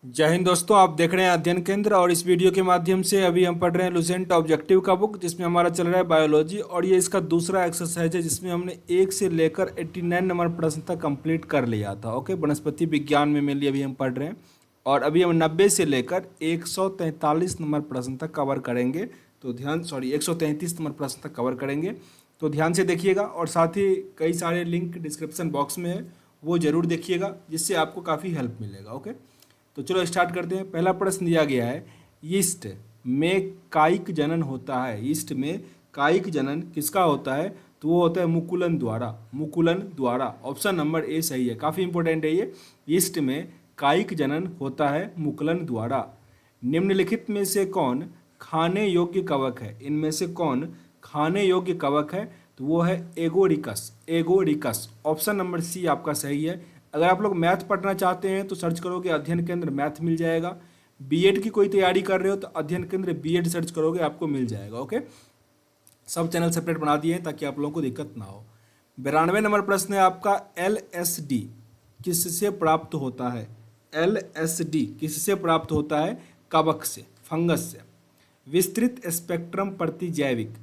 जय हिंद दोस्तों, आप देख रहे हैं अध्ययन केंद्र। और इस वीडियो के माध्यम से अभी हम पढ़ रहे हैं लुसेंट ऑब्जेक्टिव का बुक, जिसमें हमारा चल रहा है बायोलॉजी। और ये इसका दूसरा एक्सरसाइज है, जिसमें हमने 1 से लेकर 89 नंबर प्रश्न तक कंप्लीट कर लिया था। ओके, वनस्पति विज्ञान में मेनली अभी हम पढ़ रहे हैं। और अभी हम 90 से लेकर 143 नंबर प्रश्न तक कवर करेंगे। तो 133 नंबर प्रश्न तक कवर करेंगे। तो ध्यान से देखिएगा, और साथ ही कई सारे लिंक डिस्क्रिप्शन बॉक्स में है, वो ज़रूर देखिएगा, जिससे आपको काफ़ी हेल्प मिलेगा। ओके, तो चलो स्टार्ट करते हैं। पहला प्रश्न दिया गया है, यीस्ट में कायिक जनन होता है। यीस्ट में कायिक जनन किसका होता है? तो वो होता है मुकुलन द्वारा। मुकुलन द्वारा, ऑप्शन नंबर ए सही है। काफ़ी इंपॉर्टेंट है ये। यीस्ट में कायिक जनन होता है मुकुलन द्वारा। निम्नलिखित में से कौन खाने योग्य कवक है? इनमें से कौन खाने योग्य कवक है? तो वो है एगोरिकस। एगोरिकस, ऑप्शन नंबर सी आपका सही है। अगर आप लोग मैथ पढ़ना चाहते हैं तो सर्च करोगे अध्ययन केंद्र मैथ मिल जाएगा। बीएड की कोई तैयारी कर रहे हो तो अध्ययन केंद्र बीएड सर्च करोगे, आपको मिल जाएगा। ओके, सब चैनल सेपरेट बना दिए हैं ताकि आप लोगों को दिक्कत ना हो। 92 नंबर प्रश्न है आपका, LSD किससे प्राप्त होता है? LSD किससे प्राप्त होता है? कवक से, फंगस से। विस्तृत स्पेक्ट्रम प्रतिजैविक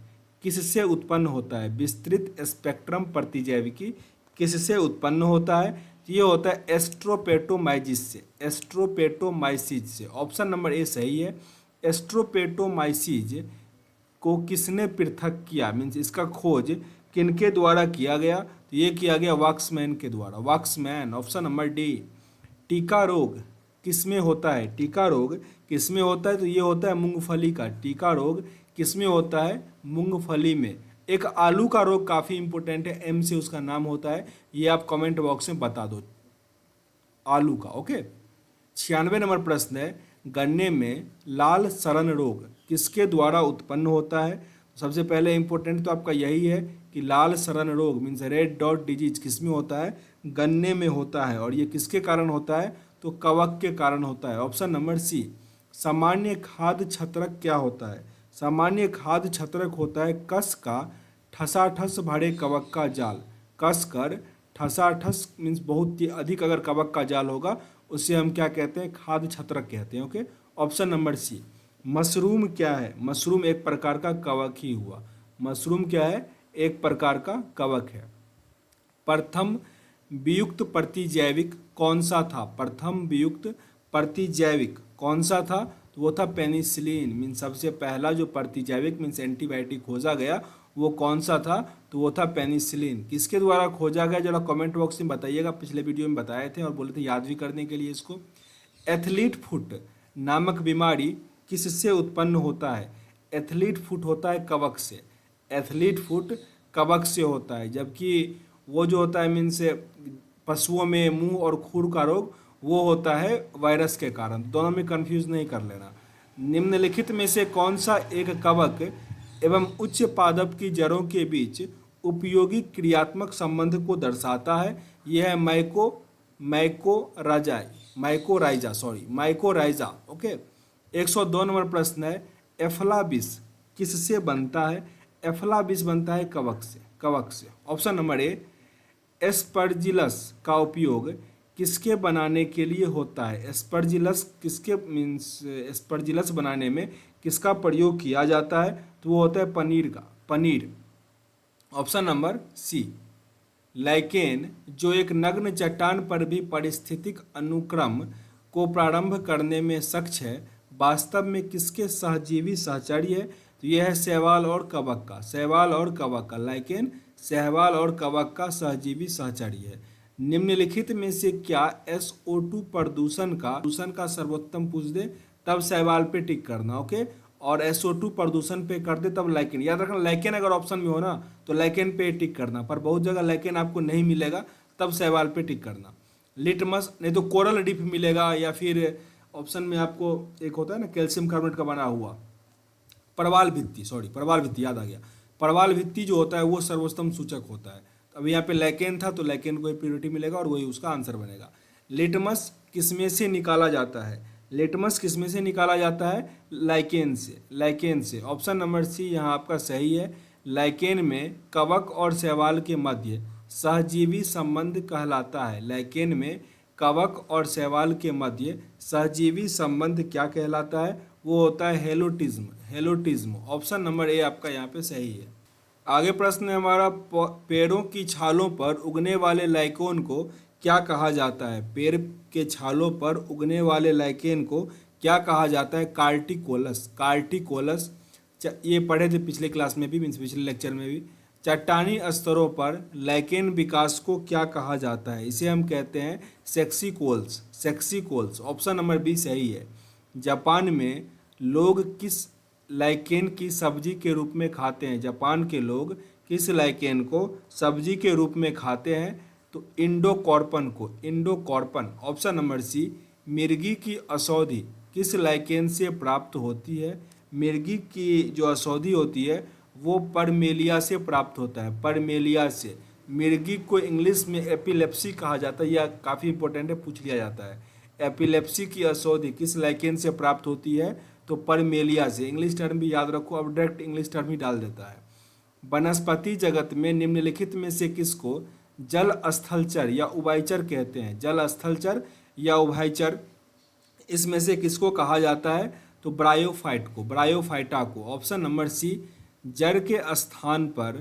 किससे उत्पन्न होता है? विस्तृत स्पेक्ट्रम प्रतिजैविकी किससे उत्पन्न होता है? ये होता है एस्ट्रोपेटोमाइसिस से। एस्ट्रोपेटोमाइसिस से, ऑप्शन नंबर ए सही है। एस्ट्रोपेटोमाइसिस को किसने पृथक किया? मीन्स इसका खोज किनके द्वारा किया गया? तो ये किया गया वाक्समैन के द्वारा। Waksman, option number D. टीका रोग किसमें होता है? टीका रोग किसमें होता है? तो ये होता है मूंगफली का। टीका रोग किसमें होता है? मूंगफली में। एक आलू का रोग काफ़ी इंपॉर्टेंट है, एम से उसका नाम होता है, ये आप कमेंट बॉक्स में बता दो, आलू का। ओके, 96 नंबर प्रश्न है, गन्ने में लाल सड़न रोग किसके द्वारा उत्पन्न होता है? सबसे पहले इंपॉर्टेंट तो आपका यही है कि लाल सड़न रोग मीन्स रेड डॉट डिजीज किसमें होता है? गन्ने में होता है। और ये किसके कारण होता है? तो कवक के कारण होता है, ऑप्शन नंबर सी। सामान्य खाद्य छत्रक क्या होता है? सामान्य खाद्य छत्रक होता है कस का ठसाठस भरे कवक का जाल। कस कर ठसाठस मीन्स बहुत ही अधिक अगर कवक का जाल होगा, उसे हम क्या कहते हैं? खाद्य छत्रक कहते हैं। Okay, option number C. Mushroom क्या है? मशरूम एक प्रकार का कवक ही हुआ। मशरूम क्या है? एक प्रकार का कवक है। प्रथम वियुक्त प्रतिजैविक कौन सा था? प्रथम वियुक्त प्रतिजैविक कौन सा था? तो वो था पेनिसिलिन। मीन्स सबसे पहला जो प्रतिजैविक मीन्स एंटीबायोटिक खोजा गया, वो कौन सा था? तो वो था पेनिसिलिन। किसके द्वारा खोजा गया? जरा कमेंट बॉक्स में बताइएगा। पिछले वीडियो में बताए थे और बोले थे याद भी करने के लिए इसको। एथलीट फुट नामक बीमारी किससे उत्पन्न होता है? एथलीट फुट होता है कवक से। एथलीट फुट कवक से होता है, जबकि वो जो होता है मीन्स पशुओं में मुंह और खुर का रोग, वो होता है वायरस के कारण। दोनों में कंफ्यूज नहीं कर लेना। निम्नलिखित में से कौन सा एक कवक एवं उच्च पादप की जड़ों के बीच उपयोगी क्रियात्मक संबंध को दर्शाता है? यह है माइकोराइजा। ओके, 102 नंबर प्रश्न है, एफ्लाबिस किससे बनता है? एफ्लाबिस बनता है कवक से। कवक से, ऑप्शन नंबर ए। एस्परजिलस का उपयोग किसके बनाने के लिए होता है? एस्परजिलस किसके मीन्स एस्परजिलस बनाने में किसका प्रयोग किया जाता है? तो वो होता है पनीर का। पनीर, ऑप्शन नंबर सी। लाइकेन जो एक नग्न चट्टान पर भी पारिस्थितिक अनुक्रम को प्रारंभ करने में सक्षम है, वास्तव में किसके सहजीवी सहचर्य है? तो यह है शैवाल और कवक का। शैवाल और कवक का, लाइकेन शैवाल और कवक का सहजीवी सहचर्य है। निम्नलिखित में से क्या SO2 प्रदूषण का सर्वोत्तम पूछ दे तब शैवाल पे टिक करना। ओके, और SO2 प्रदूषण पे कर दे तब लाइकेन। याद रखना, लाइकेन अगर ऑप्शन में हो ना तो लाइकेन पे टिक करना, पर बहुत जगह लाइकेन आपको नहीं मिलेगा, तब शैवाल पे टिक करना। लिटमस नहीं तो कोरल डिप मिलेगा, या फिर ऑप्शन में आपको एक होता है ना कैल्शियम कार्बोनेट का बना हुआ परवाल भित्ति, परवाल भित्ति याद आ गया। परवाल भित्ति जो होता है वो सर्वोत्तम सूचक होता है। अभी यहाँ पे लैकेन था तो लैकेन को प्योरिटी मिलेगा और वही उसका आंसर बनेगा। लिटमस किसमें से निकाला जाता है? लिटमस किसमें से निकाला जाता है? लाइकेन से। लाइकेन से, ऑप्शन नंबर सी यहाँ आपका सही है। लाइकेन में कवक और शैवाल के मध्य सहजीवी संबंध कहलाता है। लाइकेन में कवक और शैवाल के मध्य सहजीवी संबंध क्या कहलाता है? वो होता है हेलोटिज्म। हेलोटिज्म ऑप्शन नंबर ए आपका यहाँ पे सही है। आगे प्रश्न है हमारा, पेड़ों की छालों पर उगने वाले लाइकोन को क्या कहा जाता है? पेड़ के छालों पर उगने वाले लाइकेन को क्या कहा जाता है? कार्टिकोलस। कार्टिकोलस ये पढ़े थे पिछले क्लास में भी, मीन्स पिछले लेक्चर में भी। चट्टानी स्तरों पर लाइकेन विकास को क्या कहा जाता है? इसे हम कहते हैं सेक्सिकोल्स। सेक्सिकोल्स ऑप्शन नंबर बी सही है। जापान में लोग किस लाइकेन की सब्जी के रूप में खाते हैं? जापान के लोग किस लाइकेन को सब्जी के रूप में खाते हैं? तो इंडोकॉर्पन को। इंडोकॉर्पन ऑप्शन नंबर सी। मिर्गी की औषधि किस लाइकेन से प्राप्त होती है? मिर्गी की जो औषधि होती है वो परमेलिया से प्राप्त होता है। परमेलिया से। मिर्गी को इंग्लिश में एपिलेप्सी कहा जाता है, यह काफ़ी इंपॉर्टेंट है, पूछ लिया जाता है। एपिलेप्सी की औषधि किस लाइकेन से प्राप्त होती है? तो परमेलिया से। इंग्लिश टर्म भी याद रखो, अब डायरेक्ट इंग्लिश टर्म ही डाल देता है। वनस्पति जगत में निम्नलिखित में से किसको जल स्थलचर या उभयचर कहते हैं? जल स्थलचर या उभयचर, इसमें से किसको कहा जाता है? तो ब्रायोफाइट को, ब्रायोफाइटा को। Option number C. जड़ के स्थान पर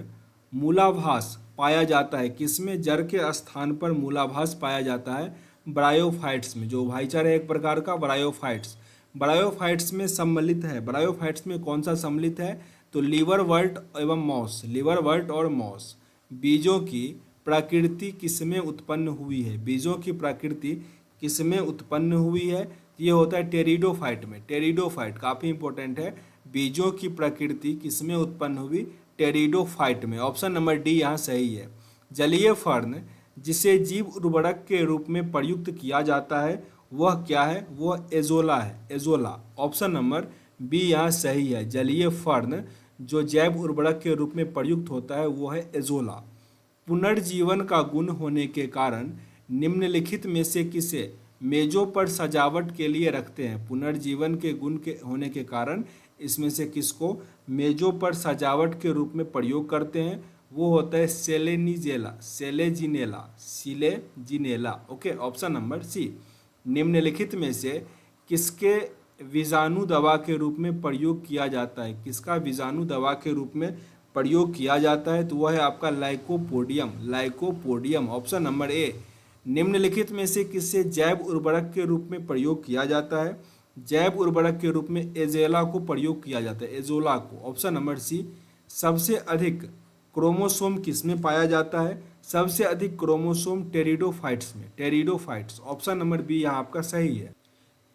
मूलाभास पाया जाता है। किसमें जड़ के स्थान पर मूलाभास पाया जाता है? ब्रायोफाइट्स में। जो उभयचर है एक प्रकार का, ब्रायोफाइट्स। ब्रायोफाइट्स में सम्मिलित है। ब्रायोफाइट्स में कौन सा सम्मिलित है? तो लीवरवर्ट एवं मॉस। लीवरवर्ट और मॉस। बीजों की प्रकृति किसमें उत्पन्न हुई है? बीजों की प्रकृति किसमें उत्पन्न हुई है? ये होता है टेरिडोफाइट में। टेरिडोफाइट काफ़ी इंपॉर्टेंट है। बीजों की प्रकृति किसमें उत्पन्न हुई? टेरिडोफाइट में। ऑप्शन नंबर डी यहाँ सही है। जलीय फर्न जिसे जीव उर्वरक के रूप में प्रयुक्त किया जाता है वह क्या है? वह एजोला है। एजोला ऑप्शन नंबर बी यहाँ सही है। जलीय फर्न जो जैव उर्वरक के रूप में प्रयुक्त होता है वो है एजोला। पुनर्जीवन का गुण होने के कारण निम्नलिखित में से किसे मेजों पर सजावट के लिए रखते हैं? पुनर्जीवन के गुण के होने के कारण इसमें से किसको मेजों पर सजावट के रूप में प्रयोग करते हैं? वो होता है selaginella, selaginella, selaginella. Okay, option number C. निम्नलिखित में से किसके विषाणु दवा के रूप में प्रयोग किया जाता है? किसका विषाणु दवा के रूप में प्रयोग किया जाता है? तो वह है आपका lycopodium. Lycopodium option number A. निम्नलिखित में से किससे जैव उर्वरक के रूप में प्रयोग किया जाता है? जैव उर्वरक के रूप में एजेला को प्रयोग किया जाता है। एजोला को। Option number C. सबसे अधिक क्रोमोसोम किसमें पाया जाता है? सबसे अधिक क्रोमोसोम टेरिडोफाइट्स में। टेरिडोफाइट्स ऑप्शन नंबर बी यहाँ आपका सही है।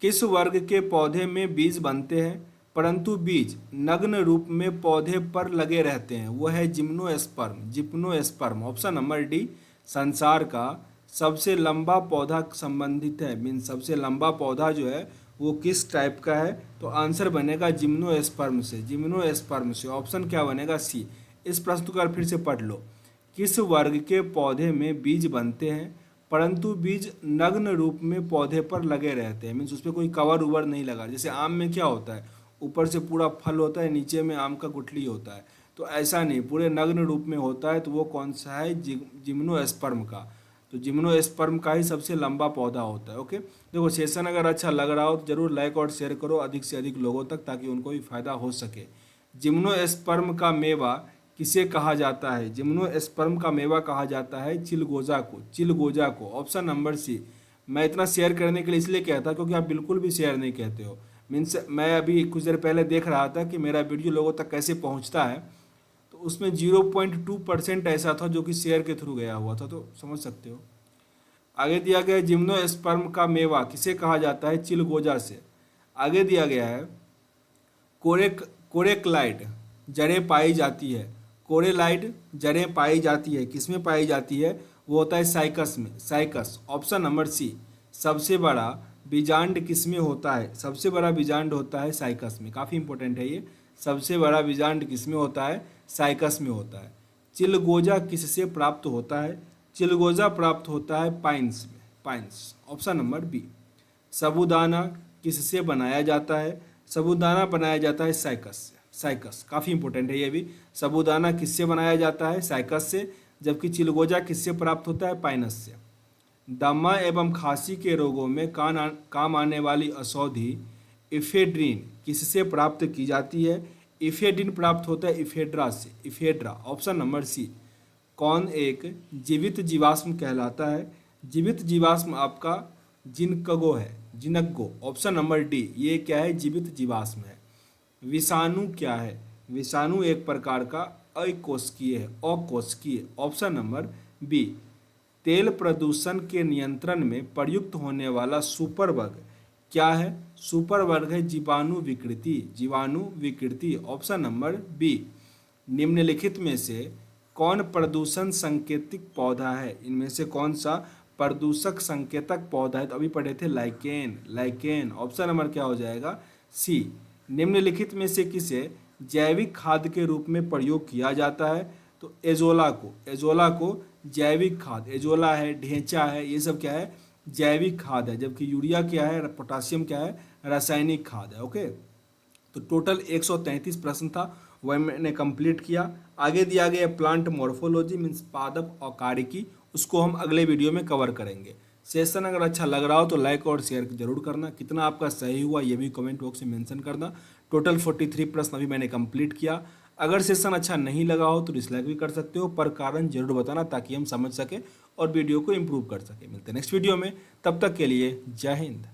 किस वर्ग के पौधे में बीज बनते हैं परंतु बीज नग्न रूप में पौधे पर लगे रहते हैं? वो है gymnosperm. Gymnosperm option number D. संसार का सबसे लंबा पौधा संबंधित है, मीन सबसे लंबा पौधा जो है वो किस टाइप का है? तो आंसर बनेगा जिम्नोस्पर्म से। जिम्नोस्पर्म से। ऑप्शन क्या बनेगा? सी। इस प्रश्न को फिर से पढ़ लो। किस वर्ग के पौधे में बीज बनते हैं परंतु बीज नग्न रूप में पौधे पर लगे रहते हैं? मीन्स उस पर कोई कवर उवर नहीं लगा। जैसे आम में क्या होता है, ऊपर से पूरा फल होता है, नीचे में आम का गुठली होता है, तो ऐसा नहीं, पूरे नग्न रूप में होता है। तो वो कौन सा है? जिम्नोस्पर्म का। तो जिम्नोस्पर्म का ही सबसे लंबा पौधा होता है। ओके, देखो सेशन अगर अच्छा लग रहा हो तो जरूर लाइक और शेयर करो अधिक से अधिक लोगों तक, ताकि उनको भी फायदा हो सके। जिम्नोस्पर्म का मेवा किसे कहा जाता है? जिम्नोस्पर्म का मेवा कहा जाता है चिलगोजा को। चिलगोजा को। Option number C. मैं इतना शेयर करने के लिए इसलिए कहता क्योंकि आप बिल्कुल भी शेयर नहीं कहते हो। मीन्स मैं अभी कुछ देर पहले देख रहा था कि मेरा वीडियो लोगों तक कैसे पहुंचता है, तो उसमें 0.2% ऐसा था जो कि शेयर के थ्रू गया हुआ था, तो समझ सकते हो। आगे दिया गया है जिम्नोस्पर्म का मेवा किसे कहा जाता है? चिलगोजा से। आगे दिया गया है कोरेक्लाइड जड़ें पाई जाती है। कोरेलाइड जड़ें पाई जाती है, किसमें पाई जाती है? वो होता है साइकस में। Cycas option number C. सबसे बड़ा बीजांड किसमें होता है? सबसे बड़ा बीजांड होता है साइकस में। काफ़ी इंपॉर्टेंट है ये। सबसे बड़ा बीजांड किसमें होता है? साइकस में होता है। चिलगोजा किससे प्राप्त होता है? चिलगोजा प्राप्त होता है पाइन्स में। Pines option number B. साबूदाना किससे बनाया जाता है? साबूदाना बनाया जाता है साइकस से। साइकस काफ़ी इंपॉर्टेंट है ये भी। साबूदाना किससे बनाया जाता है? साइकस से। जबकि चिलगोजा किससे प्राप्त होता है? पाइनस से। दमा एवं खांसी के रोगों में काम आने वाली औषधि इफेड्रीन किससे प्राप्त की जाती है? इफेड्रीन प्राप्त होता है इफेड्रा से, इफेड्रा। ऑप्शन नंबर सी। कौन एक जीवित जीवाश्म कहलाता है? जीवित जीवाश्म आपका जिनकगो है, जिनक्गो। ऑप्शन नंबर डी, ये क्या है? जीवित जीवाश्म है। विषाणु क्या है? विषाणु एक प्रकार का अकोशिकीय है, अकोशिकीय। Option number B. तेल प्रदूषण के नियंत्रण में प्रयुक्त होने वाला सुपर वर्ग क्या है? सुपर वर्ग है जीवाणु विकृति, जीवाणु विकृति। Option number B. निम्नलिखित में से कौन प्रदूषण संकेतिक पौधा है? इनमें से कौन सा प्रदूषक संकेतक पौधा है? तो अभी पढ़े थे लाइकेन, लाइकेन। ऑप्शन नंबर क्या हो जाएगा? सी। निम्नलिखित में से किसे जैविक खाद के रूप में प्रयोग किया जाता है? तो एजोला को, एजोला को जैविक खाद, एजोला है, ढेंचा है, ये सब क्या है? जैविक खाद है। जबकि यूरिया क्या है? पोटासियम क्या है? रासायनिक खाद है। ओके, तो टोटल 133 प्रश्न था, वह मैंने कंप्लीट किया। आगे दिया गया प्लांट मॉर्फोलॉजी मीन्स पादप औकारिकी, उसको हम अगले वीडियो में कवर करेंगे। सेशन अगर अच्छा लग रहा हो तो लाइक और शेयर जरूर करना। कितना आपका सही हुआ ये भी कमेंट बॉक्स में मेंशन करना। टोटल 43 प्रश्न अभी मैंने कंप्लीट किया। अगर सेशन अच्छा नहीं लगा हो तो डिसलाइक भी कर सकते हो, पर कारण जरूर बताना ताकि हम समझ सके और वीडियो को इम्प्रूव कर सके। मिलते हैं नेक्स्ट वीडियो में, तब तक के लिए जय हिंद।